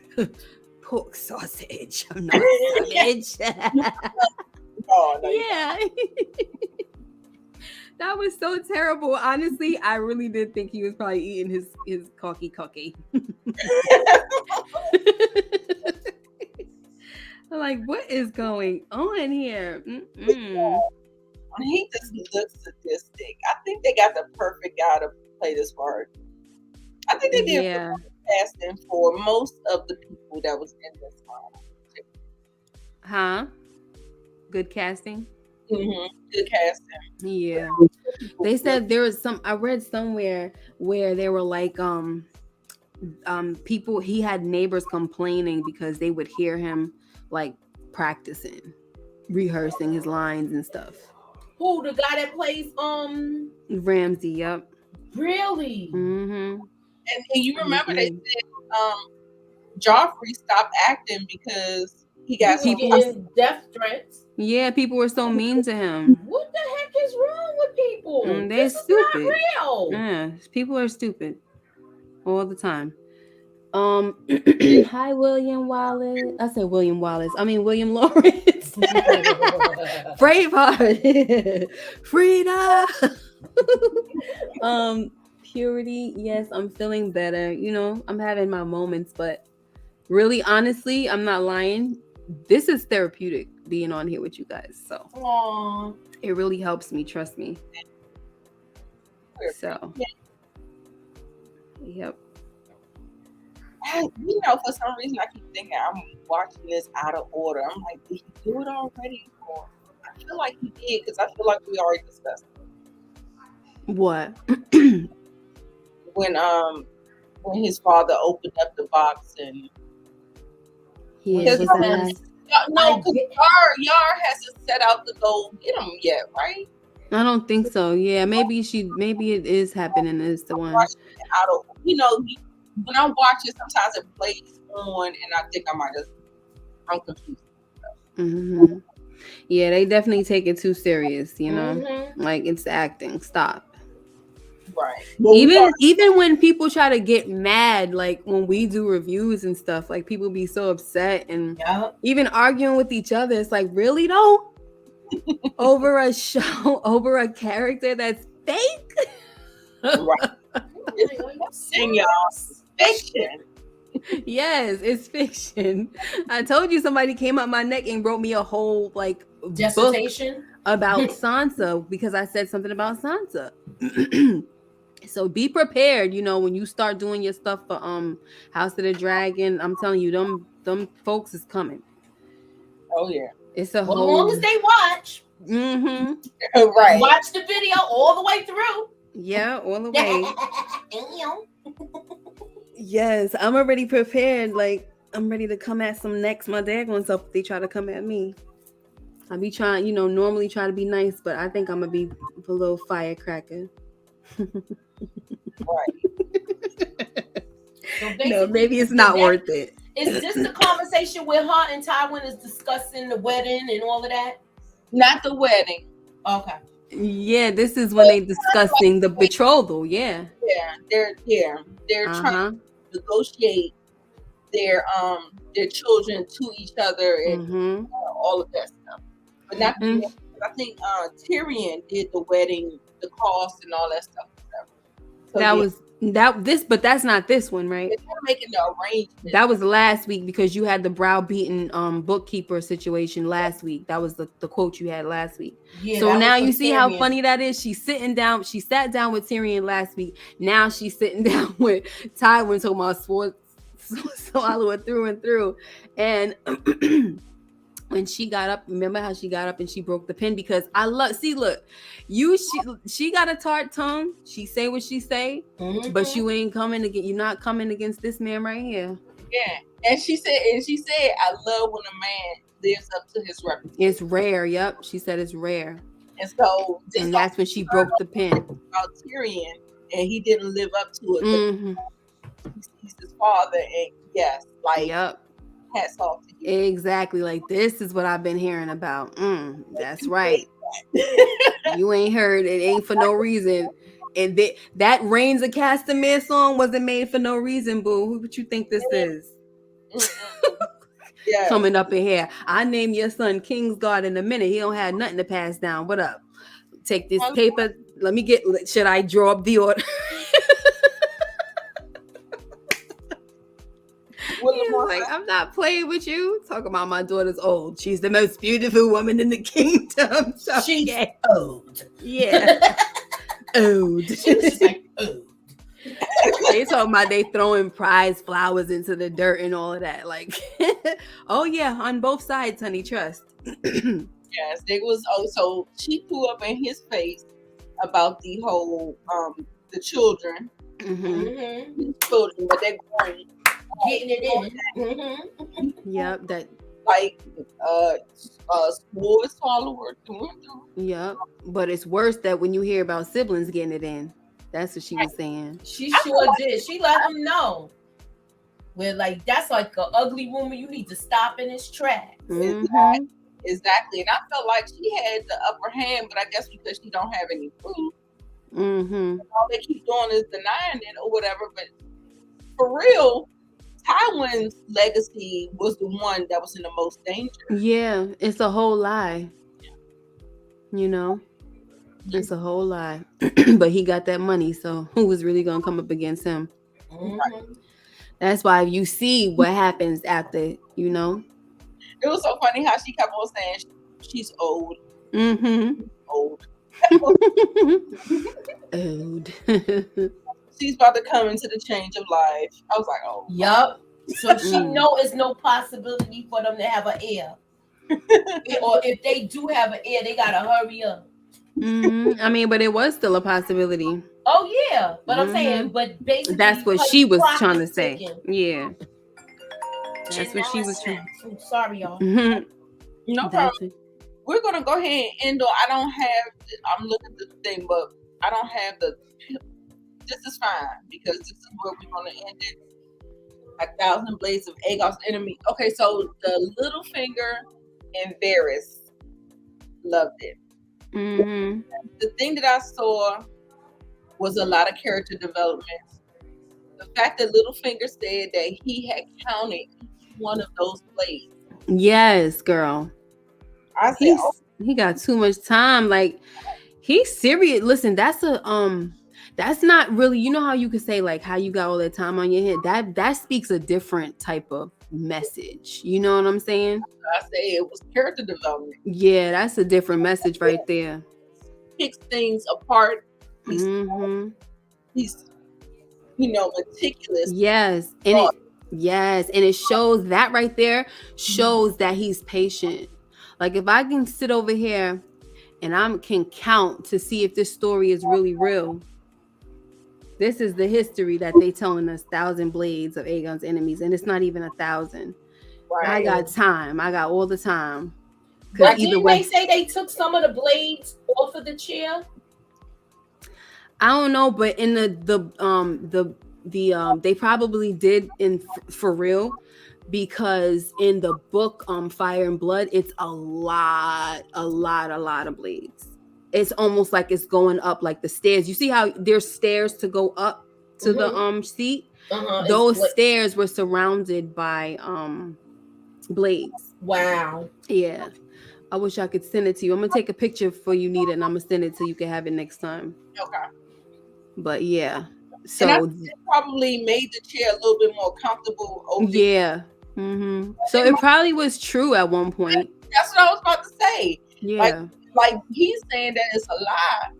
pork sausage! I'm not savage. Oh, no, yeah. That was so terrible. Honestly, I really did think he was probably eating his cocky. I'm like, what is going on here? He just looks sadistic. I think they got the perfect guy to play this part. I think they did casting for most of the people that was in this one. Huh? Good casting? Good casting. Yeah. They said there was I read somewhere where they were like, people, he had neighbors complaining because they would hear him like practicing, rehearsing his lines and stuff. Who, the guy that plays Ramsay? Yep. Really? Mm-hmm. And you remember they said Joffrey stopped acting because he got getting death threats. Yeah, people were so mean to him. What the heck is wrong with people? They're stupid. Is not real. Yeah, people are stupid all the time. Hi, William Wallace. I said William Wallace. I mean William Lawrence. Braveheart. Frida. Purity. Yes, I'm feeling better. I'm having my moments, but really, honestly, I'm not lying. This is therapeutic being on here with you guys. So it really helps me. Trust me. So, yep. For some reason, I keep thinking I'm watching this out of order. I'm like, did he do it already? Or I feel like he did because I feel like we already discussed it. What? When his father opened up the box and because Yar hasn't set out to go get him yet, right? I don't think so. Yeah, maybe it is happening. Is the one. When I watch it, sometimes it plays on, and I think I'm confused. Yeah, they definitely take it too serious, you know? Mm-hmm. Like, it's acting. Stop. Right. Well, Even when people try to get mad, like when we do reviews and stuff, like people be so upset and even arguing with each other. It's like, really though? Over a show, over a character that's fake? Right. It's fiction. Yes, it's fiction. I told you somebody came up my neck and wrote me a whole like dissertation book about Sansa because I said something about Sansa. So be prepared, you know, when you start doing your stuff for House of the Dragon. I'm telling you, them folks is coming. Oh yeah. It's a whole. As whole. long as they watch. Mm-hmm. Right. Watch the video all the way through. Yeah, all the way. Yes, I'm already prepared. Like I'm ready to come at some next. My daggone self if they try to come at me. I be trying, you know, normally try to be nice, but I think I'm gonna be a little firecracker. Right. So no, maybe it's not worth it. Is this the conversation where her and Tywin is discussing the wedding and all of that? Not the wedding. Okay. Yeah, this is when they discussing the betrothal. Yeah. Yeah, they're trying to negotiate their children to each other and all of that stuff. But not I think Tyrion did the wedding, the cost and all that stuff. So but that's not this one, right? They're making the arrangement. That was last week because you had the browbeaten bookkeeper situation last week. That was the quote you had last week. Yeah, so now you see how funny that is. She's sitting down. She sat down with Tyrion last week. Now she's sitting down with Tywin talking about sports swallow through and through. And when she got up, remember how she got up and she broke the pen because she got a tart tongue. She say what she say, but you ain't coming against. You're not coming against this man right here. Yeah, and she said, I love when a man lives up to his reputation. It's rare. Yep, she said it's rare. And so, and that's when she broke the pen about Tyrion, and he didn't live up to it. He's his father, and yes, like yep. Hats off to you. Exactly. Like this is what I've been hearing about. That's right. You ain't heard it ain't for no reason. And that Reigns of Castamere song wasn't made for no reason, boo. What you think this is? Yeah. Coming up in here. I name your son Kingsguard in a minute. He don't have nothing to pass down. What up? Take this paper. Should I draw up the order? Like, I'm not playing with you. Talk about my daughter's old. She's the most beautiful woman in the kingdom. So, she's old. Yeah. Old. She's like old. They talking about they throwing prize flowers into the dirt and all of that. Like, oh yeah, on both sides, honey, trust. Yes, there was also she threw up in his face about the whole the children. Children, but they're growing. Getting it in. Yep, that like small follower through. Yep, but it's worse that when you hear about siblings getting it in. That's what she was saying. She sure did. She let him know. We're like, that's like an ugly woman. You need to stop in its tracks. Exactly. And I felt like she had the upper hand, but I guess because she don't have any proof. All they keep doing is denying it or whatever. But for real, Tywin's legacy was the one that was in the most danger. Yeah, it's a whole lie. You know, it's a whole lie. But he got that money, so who was really gonna come up against him? That's why you see what happens after, you know. It was so funny how she kept on saying she's old. Old. Old. She's about to come into the change of life. I was like, oh. Yup. So she know it's no possibility for them to have an heir. Or if they do have an heir, they gotta hurry up. I mean, but it was still a possibility. Oh yeah, but I'm saying, but basically that's what she was trying to say. Yeah, that's what she was trying. I'm sorry, y'all. No problem. We're gonna go ahead and end on. I don't have. I'm looking at the thing, but I don't have the. This is fine because this is where we're gonna end it. 1,000 blades of Aegon's enemy. Okay, so the Littlefinger and Varys Loved it. Mm-hmm. The thing that I saw was a lot of character development. The fact that Littlefinger said that he had counted each one of those blades. Yes, girl. I said, oh, He got too much time. Like, he's serious. Listen, that's not really, you know how you could say like how you got all that time on your head. That speaks a different type of message. You know what I'm saying? I say it was character development. Yeah, that's a different message right there. Picks things apart. He's meticulous. Yes, and it shows that right there shows that he's patient. Like if I can sit over here and I can count to see if this story is really real. This is the history that they telling us: 1,000 blades of Aegon's enemies, and it's not even 1,000. Right. I got time. I got all the time. But didn't they say they took some of the blades off of the chair? I don't know, but in the they probably did for real, because in the book Fire and Blood, it's a lot of blades. It's almost like it's going up like the stairs. You see how there's stairs to go up to the seat? Those stairs were surrounded by blades. Wow. Yeah. I wish I could send it to you. I'm gonna take a picture for you, Nita, and I'm gonna send it so you can have it next time. Okay. But yeah. So and it probably made the chair a little bit more comfortable. Yeah. Mm-hmm. So it probably was true at one point. That's what I was about to say. Yeah. Like he's saying that it's a lie,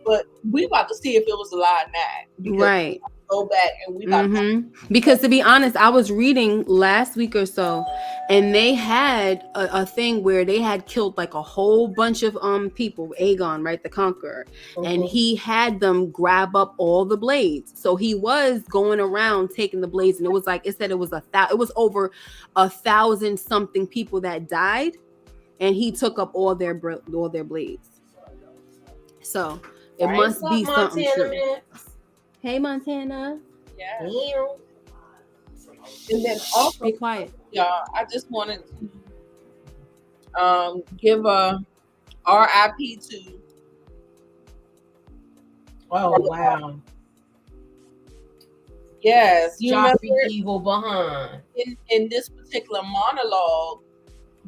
but we about to see if it was a lie now. Right. Go back and we about because to be honest, I was reading last week or so, and they had a thing where they had killed like a whole bunch of people, Aegon, right, the Conqueror, and he had them grab up all the blades. So he was going around taking the blades, and it was like it said it was over 1,000 something people that died, and he took up all their blades. So it must be something true. Hey, Montana. Yeah. And then also, be quiet. Y'all, I just wanted to give a RIP to. Oh wow! Yes, you remember Evil behind in this particular monologue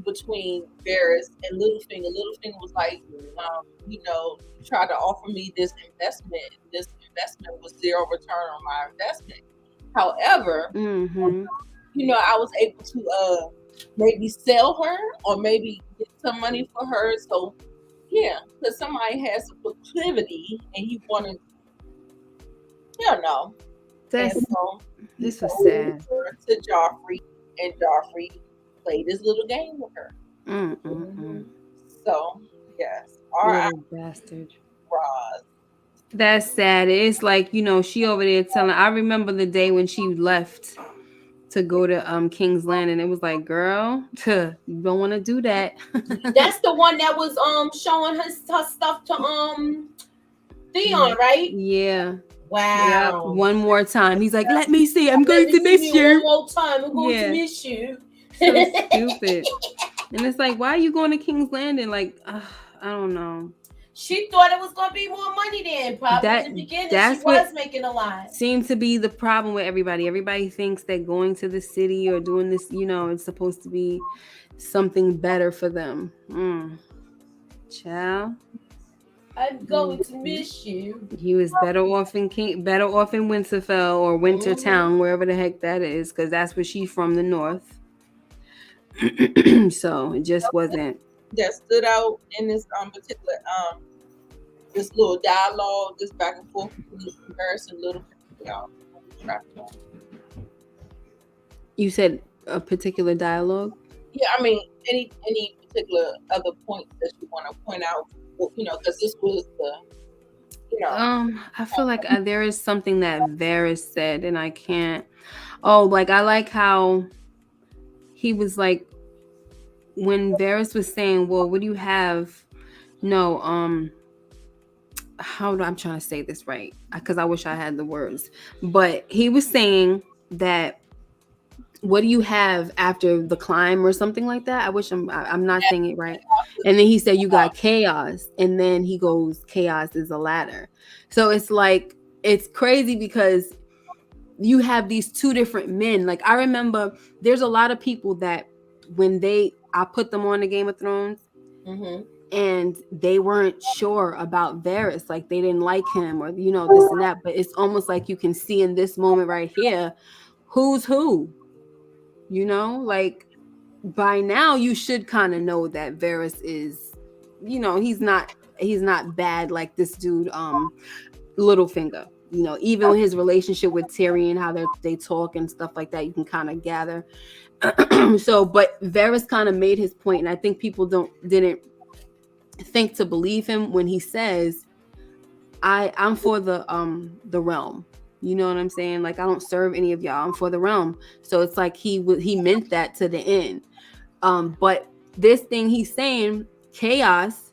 between Varys and Littlefinger. Littlefinger was like, you tried to offer me this investment. This investment was zero return on my investment. However, I was able to maybe sell her or maybe get some money for her. So yeah, because somebody has a proclivity and he wanted, This was sad. To Joffrey, and Joffrey played this little game with her. So yes, all right, bastard. Roz. That's sad. It's like, she over there telling. I remember the day when she left to go to King's Landing. It was like, girl, you don't want to do that. That's the one that was showing her stuff to Theon, right? Yeah. Wow. Yeah. One more time. He's like, let me see. I'm going to miss you. One more time. I'm going to miss you. So stupid. And it's like, why are you going to King's Landing? Like, I don't know. She thought it was going to be more money then. Probably in the beginning, she was making a lot. Seems to be the problem with everybody. Everybody thinks that going to the city or doing this, it's supposed to be something better for them. Child. I'm going to miss you. He was better off in Winterfell or Wintertown, wherever the heck that is, because that's where she's from, the north. So it just wasn't. That stood out in this particular this little dialogue, this back and forth between Varys and Littlefinger. You said a particular dialogue? Yeah, I mean any particular other points that you want to point out, because this was the, I feel like there is something that Varys said, and I can't. Oh, like I like how he was like, when Varys was saying, well, what do you have? No, I'm trying to say this right, because I wish I had the words. But he was saying that what do you have after the climb or something like that? I wish I'm not saying it right. And then he said you got chaos, and then he goes chaos is a ladder. So it's like it's crazy because you have these two different men. Like I remember there's a lot of people that when I put them on the Game of Thrones and they weren't sure about Varys, like they didn't like him or this and that, but it's almost like you can see in this moment right here who's who. Like by now you should kind of know that Varys is, he's not bad like this dude, Littlefinger. Even his relationship with Tyrion, how they talk and stuff like that, you can kind of gather. So, but Varys kind of made his point, and I think people didn't think to believe him when he says, "I'm for the realm." You know what I'm saying? Like, I don't serve any of y'all. I'm for the realm. So it's like he meant that to the end. But this thing he's saying, chaos,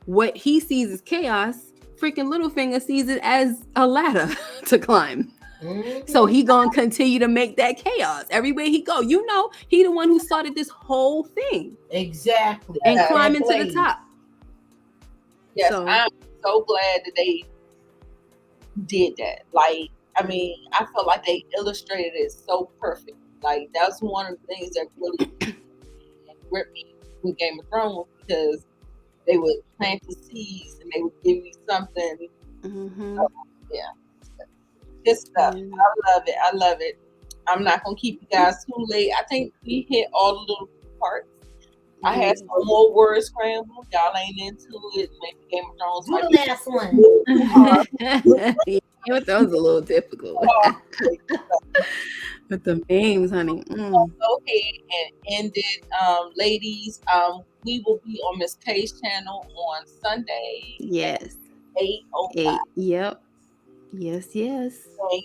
what he sees as chaos, freaking Littlefinger sees it as a ladder to climb. So he gonna continue to make that chaos everywhere he go. He the one who started this whole thing. Exactly. And climbing to the top. Yes, so, I'm so glad that they did that. Like, I mean, I felt like they illustrated it so perfect. Like, that's one of the things that really gripped me with Game of Thrones, because they would plant the seeds and they would give you something. So, yeah. Good stuff. I love it. I'm not going to keep you guys too late. I think we hit all the little parts. I had some more word scramble. Y'all ain't into it. Maybe Game of Thrones. Do the last one. Game of Thrones is a little difficult. With the names, honey. Go ahead and end it. Ladies, we will be on Miss K's channel on Sunday. Yes. 8:05. Yep. Yes. And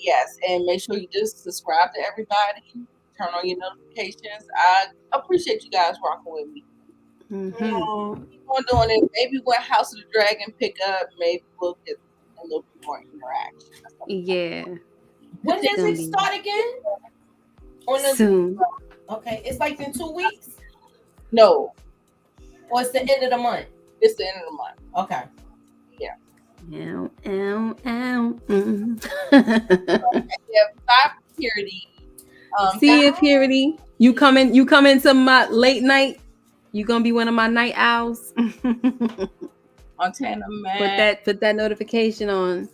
yes, and make sure you just subscribe to everybody. Turn on your notifications. I appreciate you guys rocking with me. Keep on doing it. Maybe when House of the Dragon pick up, maybe we'll get a little bit more interaction. Yeah. When does it start again? Soon. Okay, it's like in 2 weeks. No. Or it's the end of the month. It's the end of the month. Okay. Yeah. Ow. Yeah. Bye, Purity. See you, Purity. You coming to my late night? You gonna be one of my night owls? Montana Man. Put that notification on.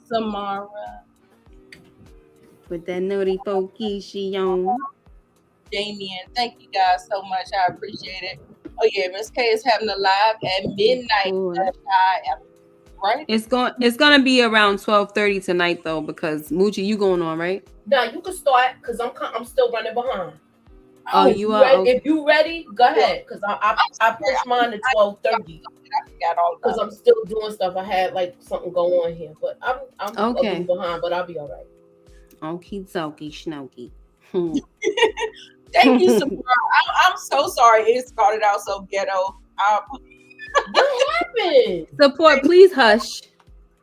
Samara. Put that notification on. Damien, thank you guys so much. I appreciate it. Oh yeah, Miss K is having a live at midnight. Right? It's gonna be around 12:30 tonight though, because Moochie, you going on, right? No, you can start because I'm still running behind. Oh, you are. If you ready, go ahead. Because I pushed mine to 12:30. Because I'm still doing stuff. I had like something going on here, but I'm okay behind, but I'll be all right. Okie dokie, snokey. Thank you, Samara. I'm so sorry it started out so ghetto. What happened? Support, please hush.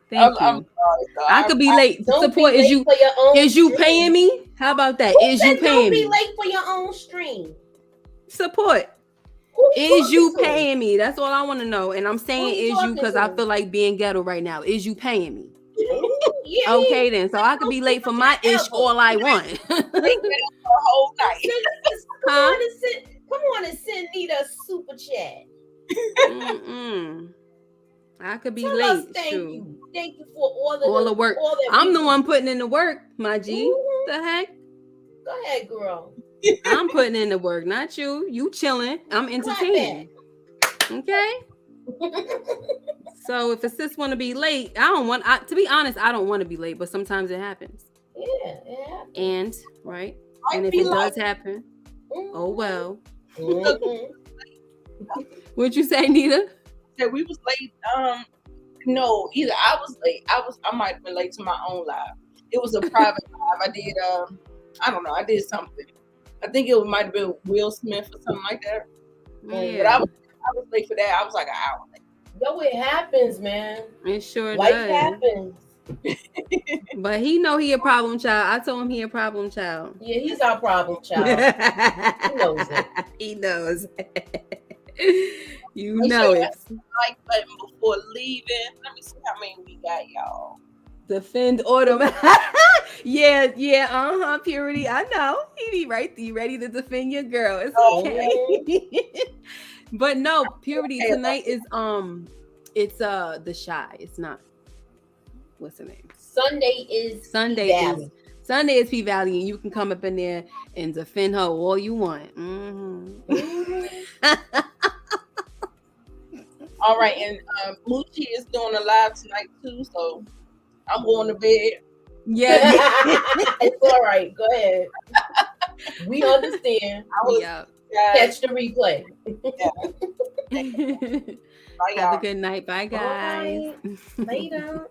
Thank you. I'm sorry, I could be late. Support, is you paying me? How about that? Is you paying me? Don't be late for your own stream. Support. Is you paying me? That's all I want to know. And I'm saying is you because I feel like being ghetto right now. Is you paying me? Yeah, okay then. So I could be late for my ish all I want. The whole night. Come on and send Nita a super chat. I could be late. Thank you for all the work. I'm the one putting in the work, my G. The heck? Go ahead, girl. I'm putting in the work, not you. You chilling. I'm entertaining. Okay. So if a sis want to be late, to be honest, I don't want to be late, but sometimes it happens. Yeah, it happens. And right. And if it does happen, oh well. What'd you say, Nita? Yeah, we was late. No, either I was late. I might have been late to my own live. It was a private live. I did I don't know, I did something. I think it might have been Will Smith or something like that. Yeah. But I was late for that. I was like an hour late. Yo, it happens, man. It sure Life does. happens. But he know he a problem child. I told him he a problem child. Yeah, he's our problem child. He knows it. He knows. You Make know sure you it. hit the like button before leaving. Let me see how many we got, y'all. Defend autumn. Yeah, Purity. I know. He be right. You ready to defend your girl. It's okay. But no, Purity, tonight is it's the Shy. It's not. What's the name? Sunday is P Valley, and you can come up in there and defend her all you want. All right, and Moochie is doing a live tonight too, so I'm going to bed. Yeah. It's all right. Go ahead. We understand. Catch the replay. Bye, Have a good night. Bye, guys. All right. Later.